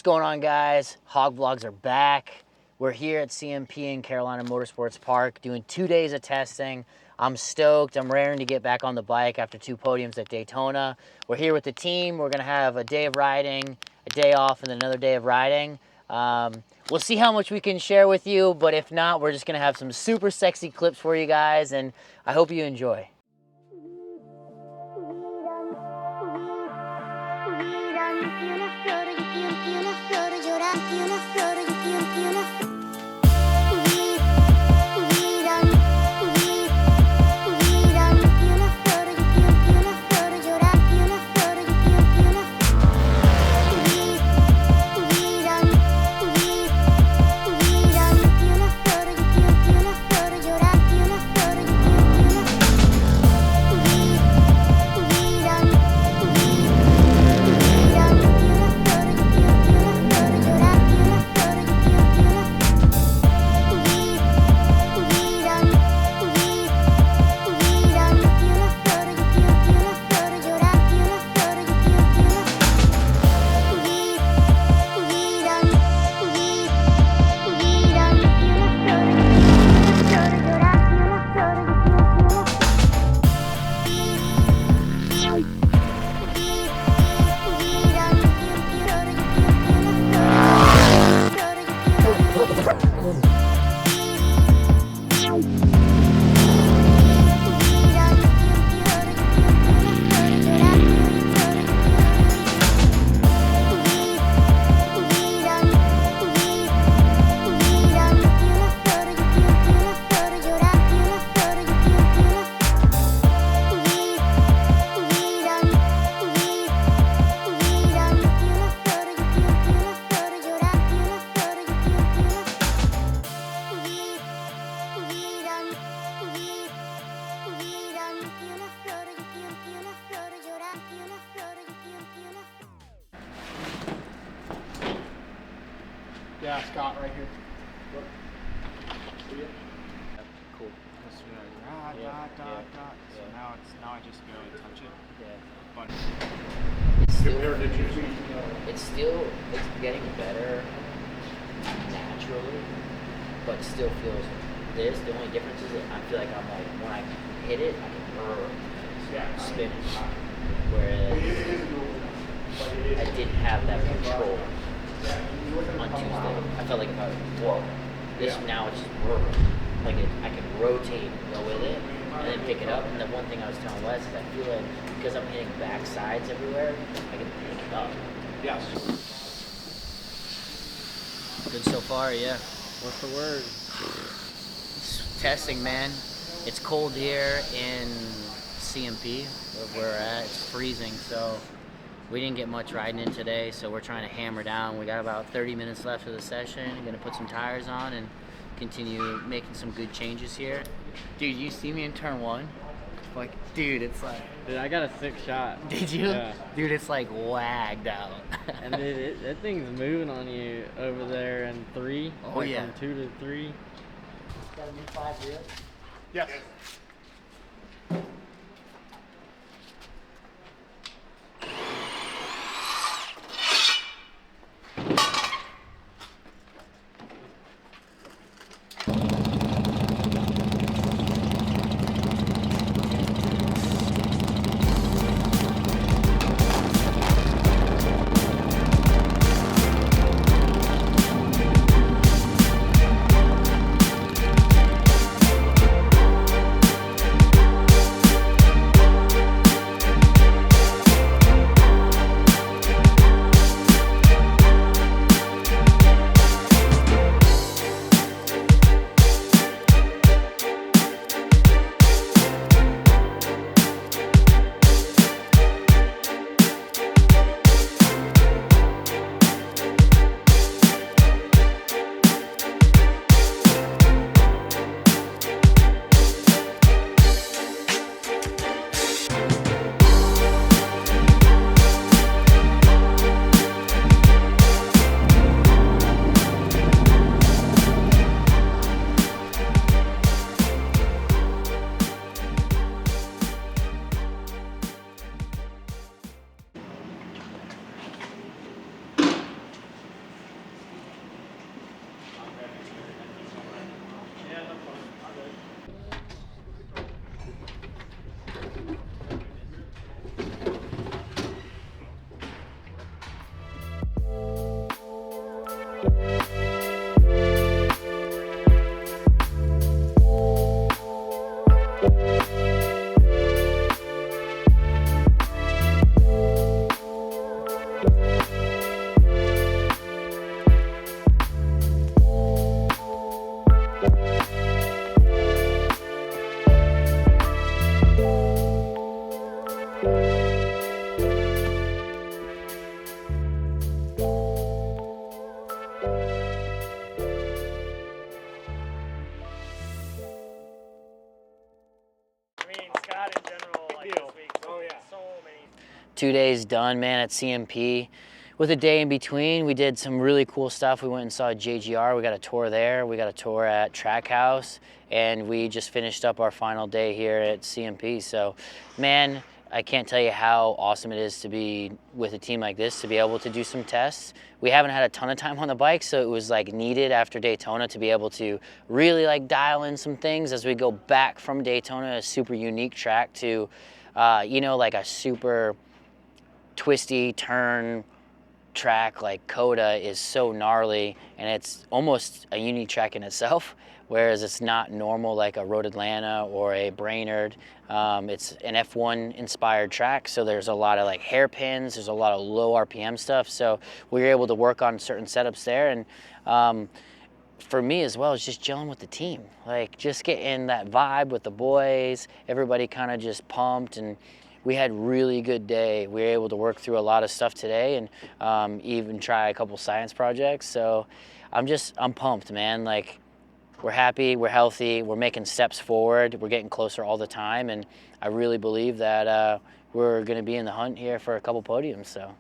going on, guys? Hog Vlogs are back. We're here at CMP in Carolina Motorsports Park doing 2 days of testing. I'm stoked. I'm raring to get back on the bike after 2 podiums at Daytona. We're here with the team. We're gonna have a day of riding, a day off, and another day of riding. We'll see how much we can share with you, but if not, we're just gonna have some super sexy clips for you guys, and I hope you enjoy. Yeah, Scott, right here. Look. See it? Cool. Just be like, dot. So now I just go and touch it. Yeah. But it's getting better naturally, but still feels this. The only difference is that I feel like I'm like, when I hit it, I can spin it. Whereas I didn't have that control on Tuesday. I felt like now it's just like I can rotate and go with it and then pick it up. And the one thing I was telling Wes is I feel like because I'm hitting back sides everywhere, I can pick it up. yes. Good so far, yeah. What's the word? It's testing, man. It's cold here in CMP where we're at. It's freezing, so we didn't get much riding in today, so we're trying to hammer down. We got about 30 minutes left of the session. Gonna put some tires on and continue making some good changes here. Dude, you see me in turn 1? Like, dude, it's like... Dude, I got a 6 shot. Did you? Yeah. Dude, it's like wagged out. And dude, that thing's moving on you over there in 3. Oh, like yeah. From 2 to 3. Got a new 5 wheel? Yes. had in general like this week. Oh yeah. So many. 2 days done, man, at CMP. With a day in between, we did some really cool stuff. We went and saw JGR. We got a tour there. We got a tour at Trackhouse, and we just finished up our final day here at CMP. So, man, I can't tell you how awesome it is to be with a team like this, to be able to do some tests. We haven't had a ton of time on the bike, so it was like needed after Daytona to be able to really like dial in some things as we go back from Daytona, a super unique track, to, you know, like a super twisty turn track like Coda is so gnarly, and it's almost a unique track in itself, whereas it's not normal like a Road Atlanta or a Brainerd. It's an F1 inspired track, so there's a lot of like hairpins, there's a lot of low RPM stuff, so we were able to work on certain setups there. And for me as well, it's just gelling with the team, like just getting that vibe with the boys, everybody kind of just pumped, and we had really good day. We were able to work through a lot of stuff today, and even try a couple science projects. So I'm pumped, man. Like, we're happy, we're healthy, we're making steps forward, we're getting closer all the time, and I really believe that we're gonna be in the hunt here for a couple podiums, so.